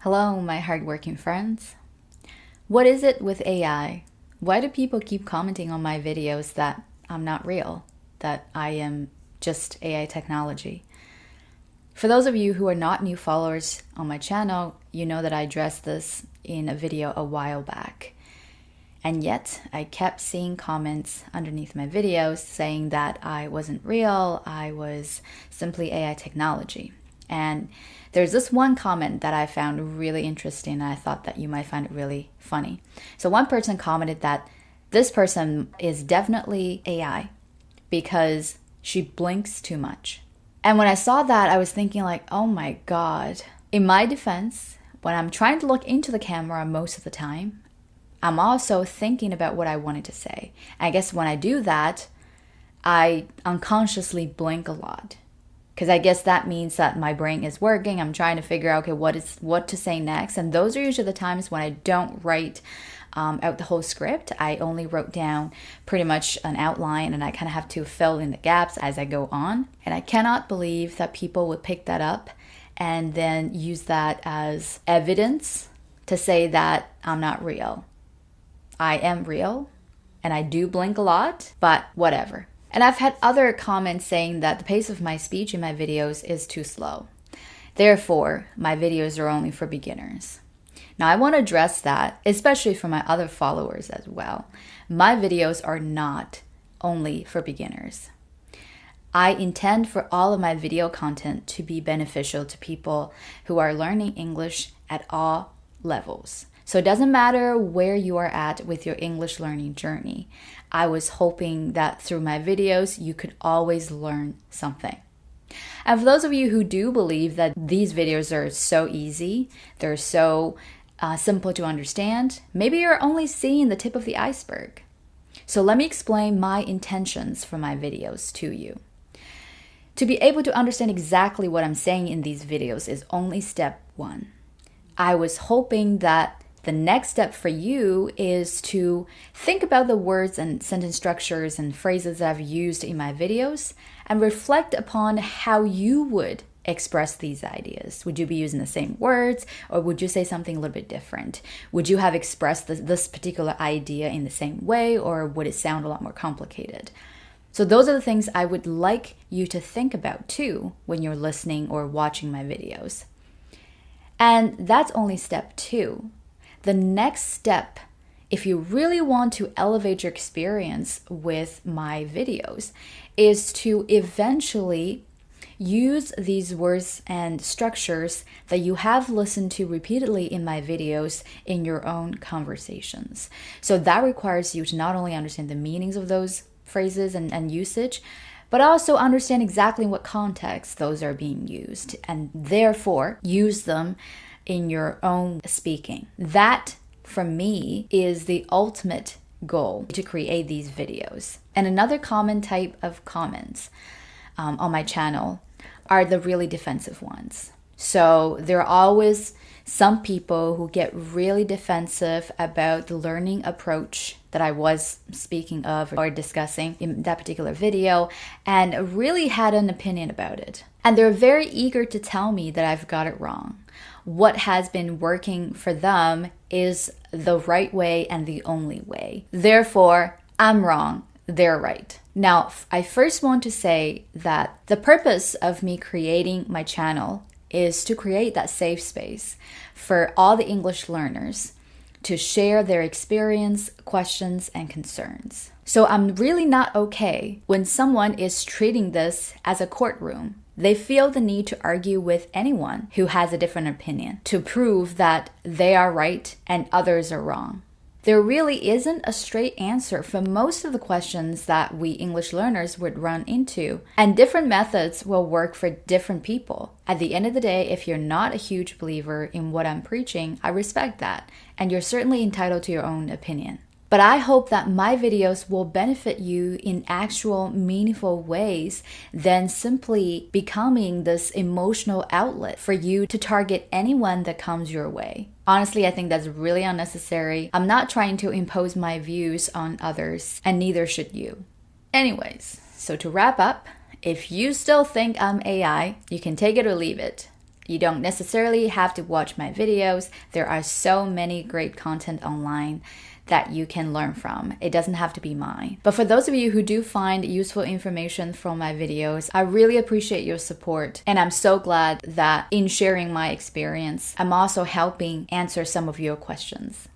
Hello, my hardworking friends. What is it with AI? Why do people keep commenting on my videos that I'm not real, that I am just AI technology? For those of you who are not new followers on my channel, you know that I addressed this in a video a while back. And yet, I kept seeing comments underneath my videos saying that I wasn't real, I was simply AI technology. And there's this one comment that I found really interesting, and I thought that you might find it really funny. So one person commented that this person is definitely AI because she blinks too much. And when I saw that, I was thinking like, oh my God. In my defense, when I'm trying to look into the camera most of the time, I'm also thinking about what I wanted to say. I guess when I do that, I unconsciously blink a lot. Because I guess that means that my brain is working. I'm trying to figure out, okay, what to say next. And those are usually the times when I don't write out the whole script. I only wrote down pretty much an outline, and I kind of have to fill in the gaps as I go on. And I cannot believe that people would pick that up and then use that as evidence to say that I'm not real. I am real, and I do blink a lot, but whatever. And I've had other comments saying that the pace of my speech in my videos is too slow. Therefore, my videos are only for beginners. Now, I want to address that, especially for my other followers as well. My videos are not only for beginners. I intend for all of my video content to be beneficial to people who are learning English at all levels. So it doesn't matter where you are at with your English learning journey. I was hoping that through my videos, you could always learn something. And for those of you who do believe that these videos are so easy, they're so simple to understand, maybe you're only seeing the tip of the iceberg. So let me explain my intentions for my videos to you. To be able to understand exactly what I'm saying in these videos is only step one. I was hoping that the next step for you is to think about the words and sentence structures and phrases that I've used in my videos and reflect upon how you would express these ideas. Would you be using the same words, or would you say something a little bit different? Would you have expressed this particular idea in the same way, or would it sound a lot more complicated? So those are the things I would like you to think about too when you're listening or watching my videos. And that's only step two. The next step, if you really want to elevate your experience with my videos, is to eventually use these words and structures that you have listened to repeatedly in my videos in your own conversations. So that requires you to not only understand the meanings of those phrases and usage, but also understand exactly what context those are being used, and therefore use them in your own speaking. That, for me, is the ultimate goal to create these videos. And another common type of comments on my channel are the really defensive ones. So there are always some people who get really defensive about the learning approach that I was speaking of or discussing in that particular video, and really had an opinion about it. And they're very eager to tell me that I've got it wrong. What has been working for them is the right way and the only way. Therefore, I'm wrong, they're right. Now, I first want to say that the purpose of me creating my channel is to create that safe space for all the English learners to share their experience, questions, and concerns. So I'm really not okay when someone is treating this as a courtroom. They feel the need to argue with anyone who has a different opinion to prove that they are right and others are wrong. There really isn't a straight answer for most of the questions that we English learners would run into, and different methods will work for different people. At the end of the day, if you're not a huge believer in what I'm preaching, I respect that, and you're certainly entitled to your own opinion. But I hope that my videos will benefit you in actual meaningful ways than simply becoming this emotional outlet for you to target anyone that comes your way. Honestly, I think that's really unnecessary. I'm not trying to impose my views on others, and neither should you. Anyways, so to wrap up, if you still think I'm AI, you can take it or leave it. You don't necessarily have to watch my videos. There are so many great content online that you can learn from. It doesn't have to be mine. But for those of you who do find useful information from my videos, I really appreciate your support. And I'm so glad that in sharing my experience, I'm also helping answer some of your questions.